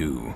too.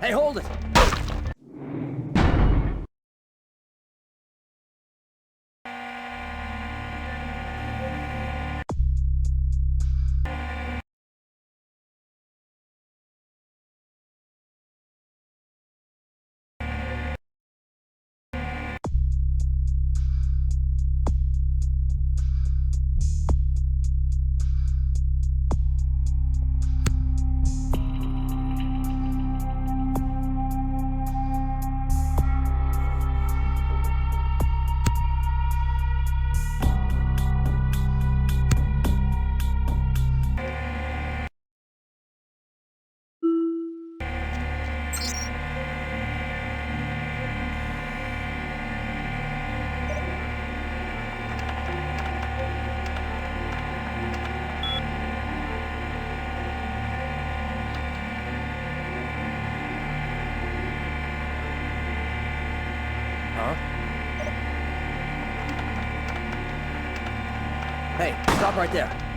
Hey, hold it! Huh? Hey, stop right there.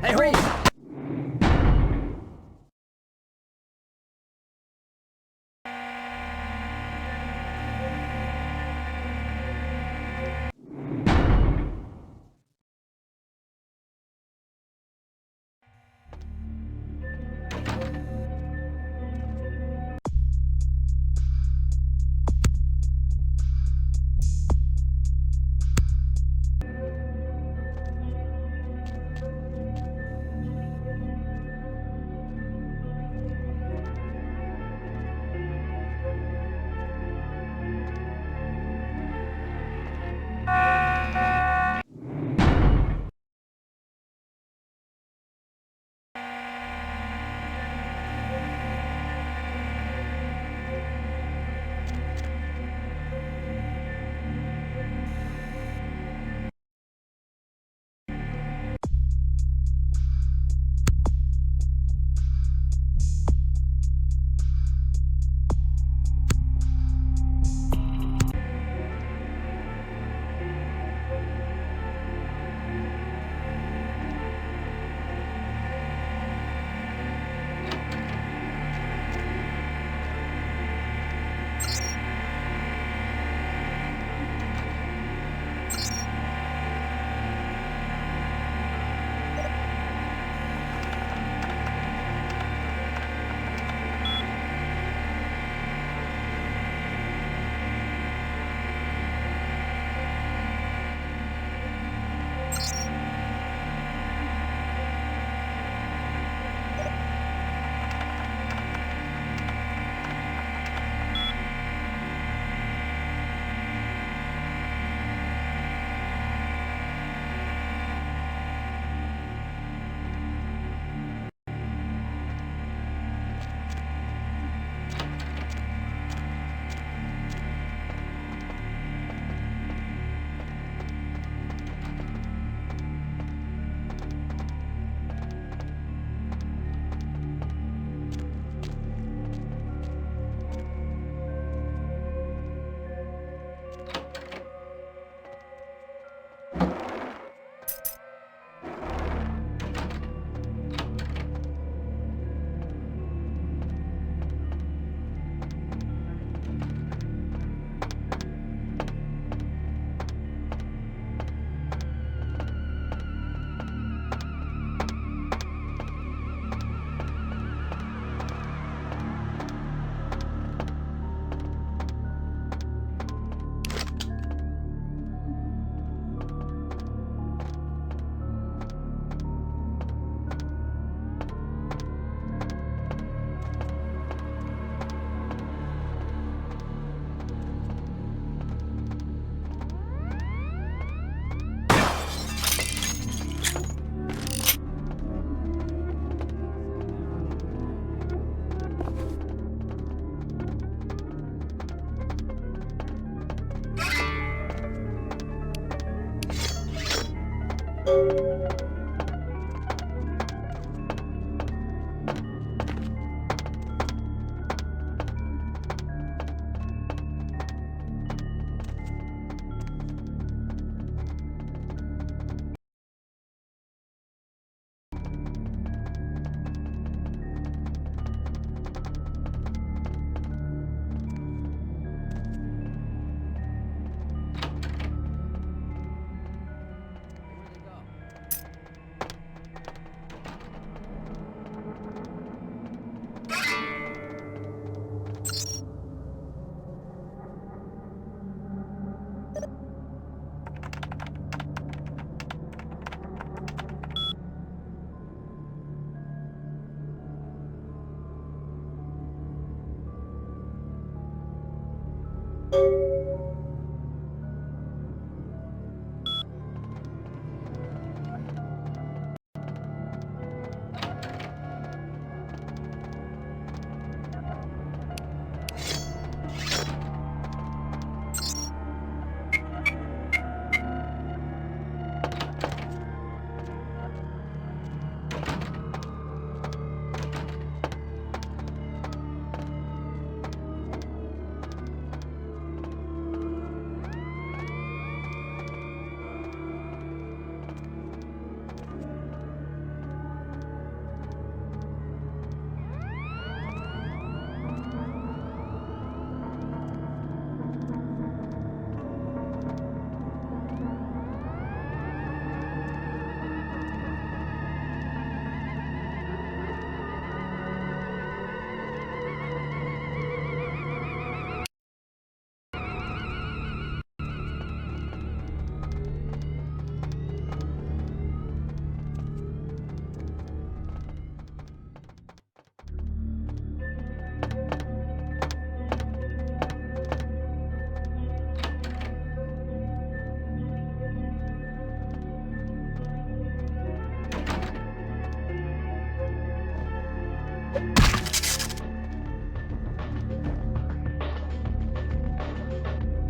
Hey, hurry!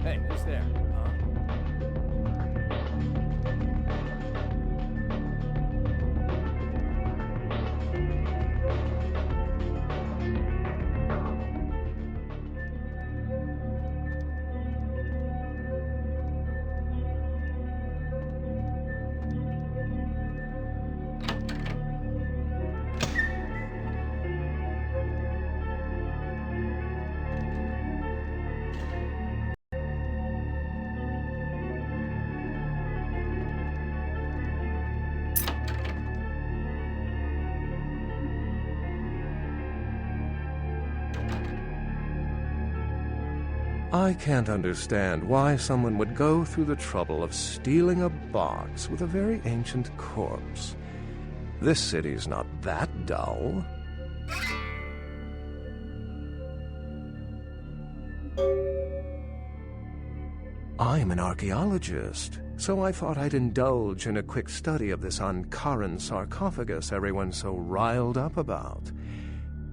Hey, who's there? Huh? I can't understand why someone would go through the trouble of stealing a box with a very ancient corpse. This city's not that dull. I'm an archaeologist, so I thought I'd indulge in a quick study of this Ankaran sarcophagus everyone's so riled up about.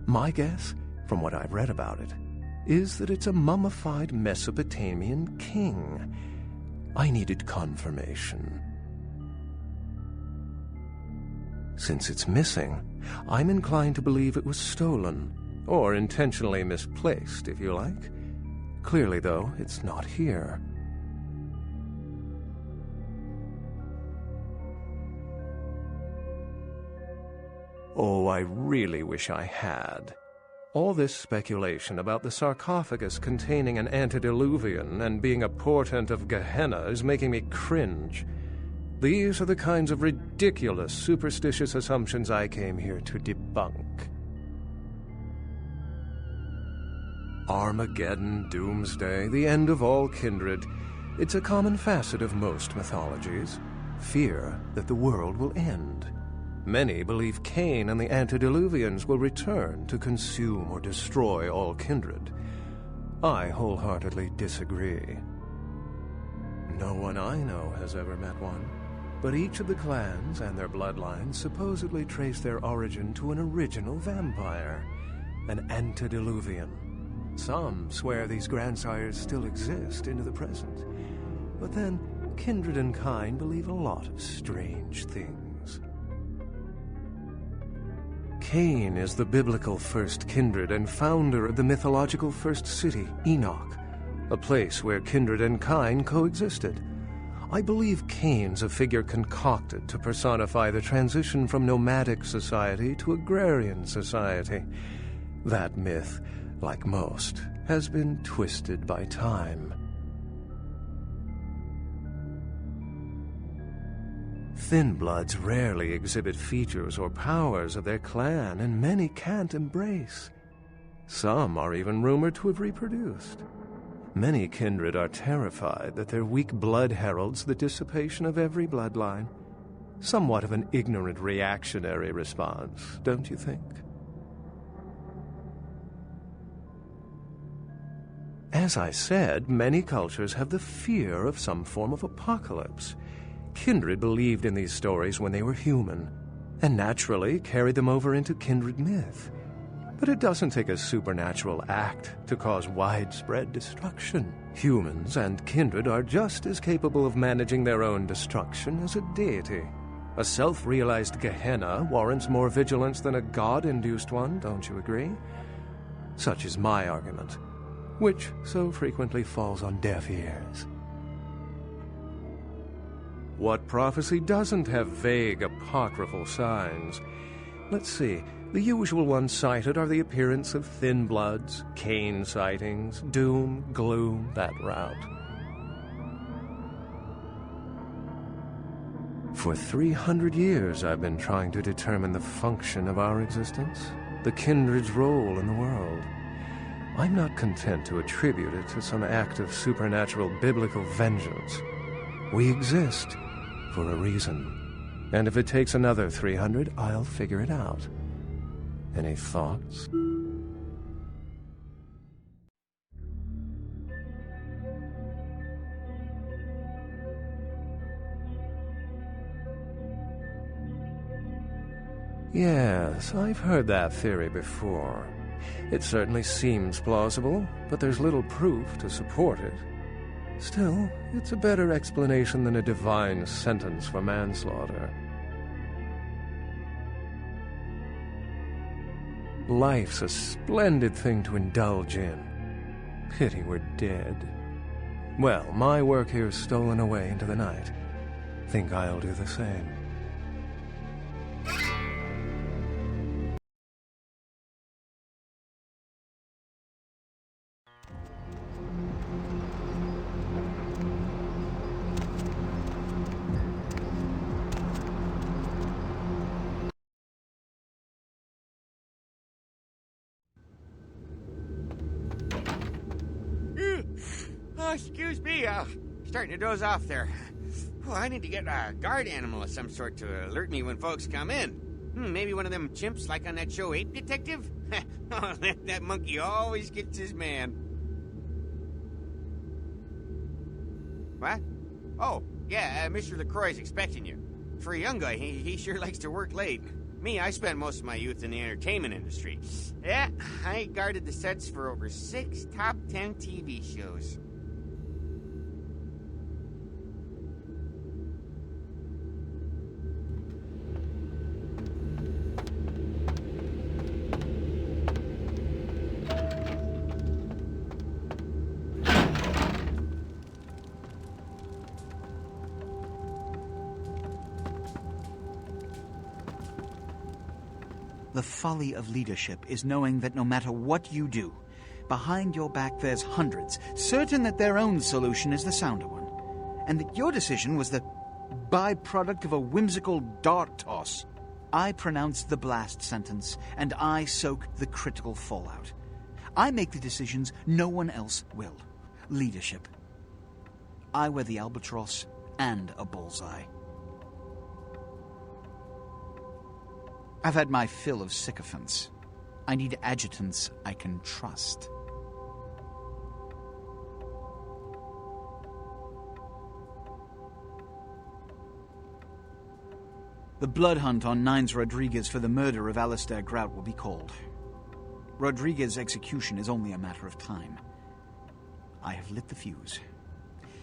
My guess, from what I've read about it, is that it's a mummified Mesopotamian king. I needed confirmation. Since it's missing, I'm inclined to believe it was stolen, or intentionally misplaced, if you like. Clearly, though, it's not here. Oh, I really wish I had. All this speculation about the sarcophagus containing an antediluvian and being a portent of Gehenna is making me cringe. These are the kinds of ridiculous, superstitious assumptions I came here to debunk. Armageddon, doomsday, the end of all kindred. It's a common facet of most mythologies. Fear that the world will end. Many believe Cain and the antediluvians will return to consume or destroy all kindred. I wholeheartedly disagree. No one I know has ever met one, but each of the clans and their bloodlines supposedly trace their origin to an original vampire, an antediluvian. Some swear these grandsires still exist into the present, but then kindred and kind believe a lot of strange things. Cain is the biblical first kindred and founder of the mythological first city, Enoch, a place where kindred and kind coexisted. I believe Cain's a figure concocted to personify the transition from nomadic society to agrarian society. That myth, like most, has been twisted by time. Thin bloods rarely exhibit features or powers of their clan, and many can't embrace. Some are even rumored to have reproduced. Many kindred are terrified that their weak blood heralds the dissipation of every bloodline. Somewhat of an ignorant reactionary response, don't you think? As I said, many cultures have the fear of some form of apocalypse. Kindred believed in these stories when they were human, and naturally carried them over into kindred myth. But it doesn't take a supernatural act to cause widespread destruction. Humans and kindred are just as capable of managing their own destruction as a deity. A self-realized Gehenna warrants more vigilance than a god-induced one, don't you agree? Such is my argument, which so frequently falls on deaf ears. What prophecy doesn't have vague apocryphal signs? Let's see. The usual ones cited are the appearance of thin bloods, Cain sightings, doom, gloom, that route. For 300 years I've been trying to determine the function of our existence, the kindred's role in the world. I'm not content to attribute it to some act of supernatural biblical vengeance. We exist for a reason. And if it takes another 300, I'll figure it out. Any thoughts? Yes, I've heard that theory before. It certainly seems plausible, but there's little proof to support it. Still, it's a better explanation than a divine sentence for manslaughter. Life's a splendid thing to indulge in. Pity we're dead. Well, my work here's stolen away into the night. Think I'll do the same. Oh, excuse me, starting to doze off there. Oh, I need to get a guard animal of some sort to alert me when folks come in. Maybe one of them chimps like on that show Ape Detective? Oh, that monkey always gets his man. What? Oh, yeah, Mr. LaCroix's expecting you. For a young guy, he sure likes to work late. Me, I spent most of my youth in the entertainment industry. Yeah, I guarded the sets for over 6 top 10 TV shows. The folly of leadership is knowing that no matter what you do, behind your back there's hundreds, certain that their own solution is the sounder one, and that your decision was the byproduct of a whimsical dart toss. I pronounce the blast sentence, and I soak the critical fallout. I make the decisions no one else will. Leadership. I wear the albatross and a bullseye. I've had my fill of sycophants. I need adjutants I can trust. The blood hunt on Nines Rodriguez for the murder of Alistair Grout will be called. Rodriguez's execution is only a matter of time. I have lit the fuse.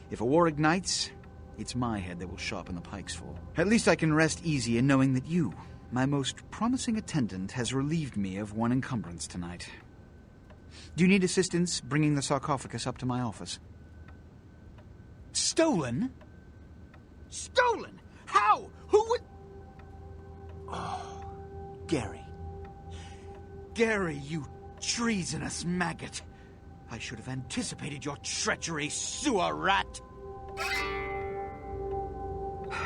If a war ignites, It's my head they will sharpen the pikes for. At least I can rest easy in knowing that you, my most promising attendant, has relieved me of one encumbrance tonight. Do you need assistance bringing the sarcophagus up to my office? Stolen? Stolen? How? Who would... Oh, Gary. Gary, you treasonous maggot. I should have anticipated your treachery, sewer rat.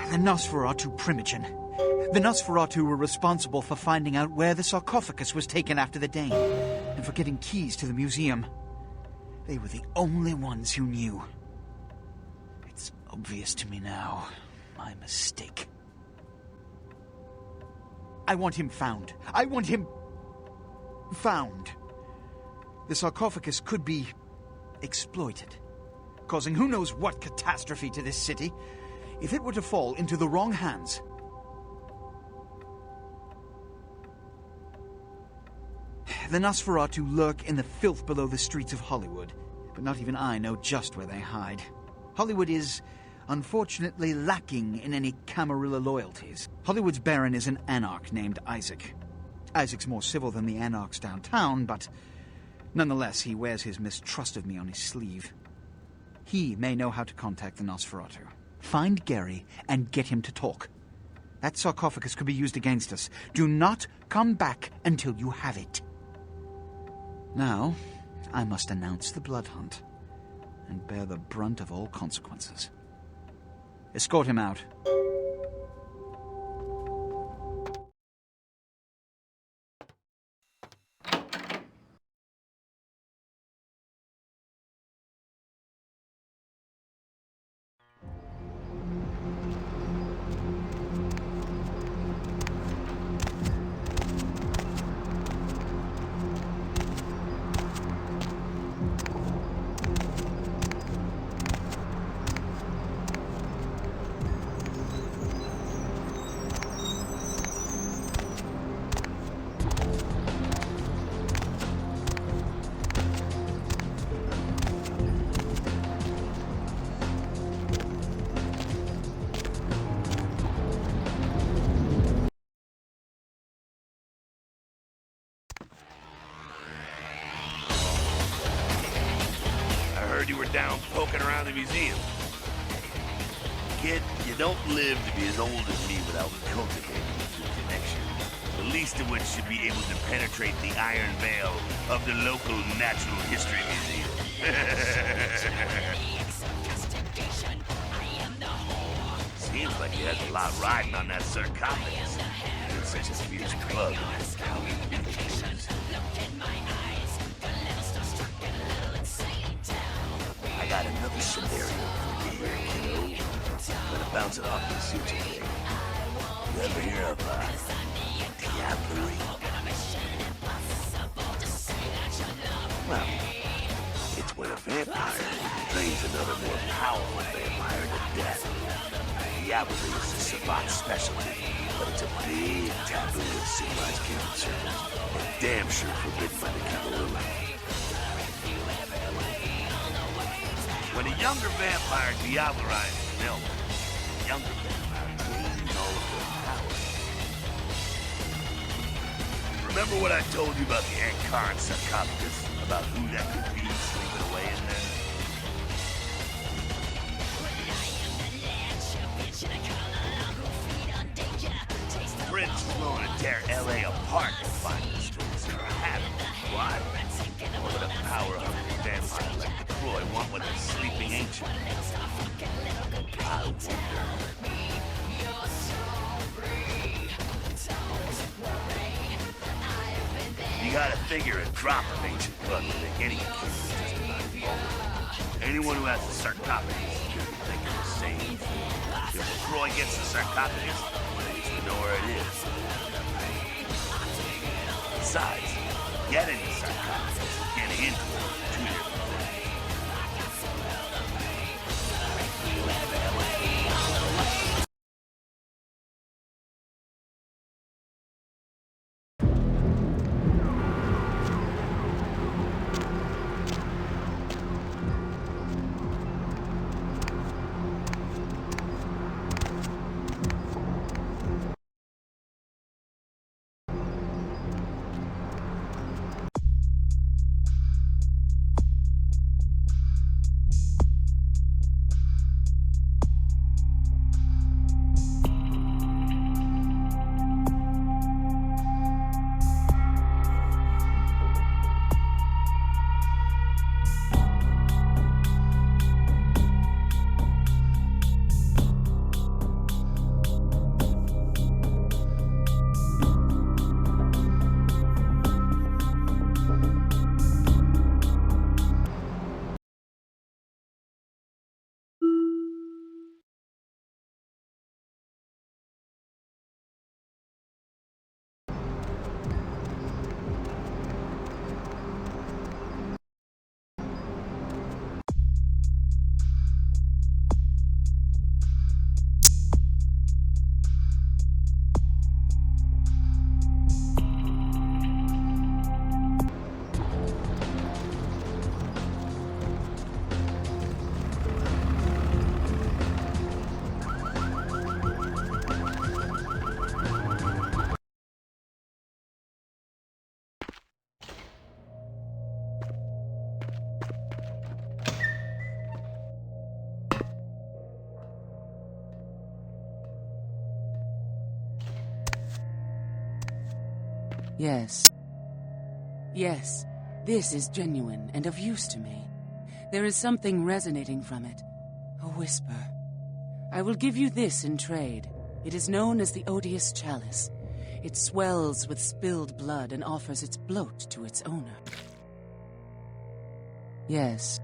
The Nosferatu Primogen. The Nosferatu were responsible for finding out where the sarcophagus was taken after the Dane, and for getting keys to the museum. They were the only ones who knew. It's obvious to me now. My mistake. I want him found. I want him... found. The sarcophagus could be exploited, causing who knows what catastrophe to this city. If it were to fall into the wrong hands... The Nosferatu lurk in the filth below the streets of Hollywood, but not even I know just where they hide. Hollywood is, unfortunately, lacking in any Camarilla loyalties. Hollywood's baron is an anarch named Isaac. Isaac's more civil than the anarchs downtown, but nonetheless, he wears his mistrust of me on his sleeve. He may know how to contact the Nosferatu. Find Gary and get him to talk. That sarcophagus could be used against us. Do not come back until you have it. Now, I must announce the blood hunt and bear the brunt of all consequences. Escort him out. You were down poking around the museum. Kid, you don't live to be as old as me without cultivating a few connections, the least of which should be able to penetrate the iron veil of the local Natural History Museum. Seems like he has a lot riding on that sarcophagus. It's such a fierce plug. I got another scenario for you here, kiddo. Gonna bounce it off and see what you think. You ever hear of, diablerie? Well, it's when a vampire drains another more powerful vampire to death. Diablerie is a savant's specialty, but it's a big taboo in civilized kingdom circles, and damn sure forbidden by the Camarilla. When a younger vampire diablerizes an elder, the younger vampire gains all of their power. Remember what I told you about the Ankara sarcophagus? About who that could be sleeping away in there? Prince is willing to tear L.A. apart to find the streets that are having. Why? What would a power-hungry vampire like the Croy want with a sleeping ancient? I wonder. You gotta figure a drop of ancient blood will make any kid just about invulnerable. Anyone who has the sarcophagus is gonna be thinking the same thing. If the Croy gets the sarcophagus, he needs to know where it is. Besides, getting the sarcophagus and getting into it are two different things. Yes. Yes, this is genuine and of use to me. There is something resonating from it. A whisper. I will give you this in trade. It is known as the Odious Chalice. It swells with spilled blood and offers its bloat to its owner. Yes.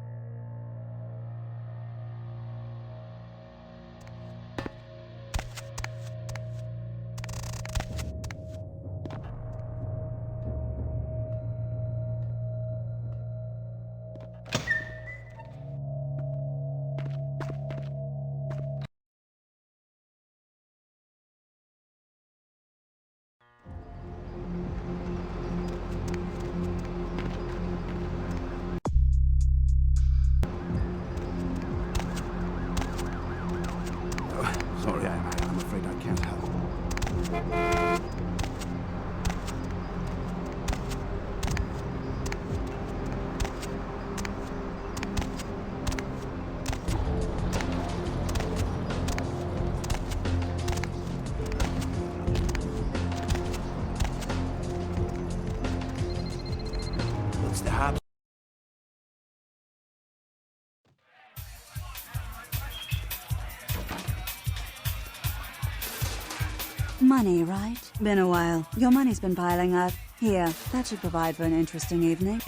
Sorry, I'm afraid I can't help. What's the hop? Money, right? Been a while. Your money's been piling up. Here, that should provide for an interesting evening.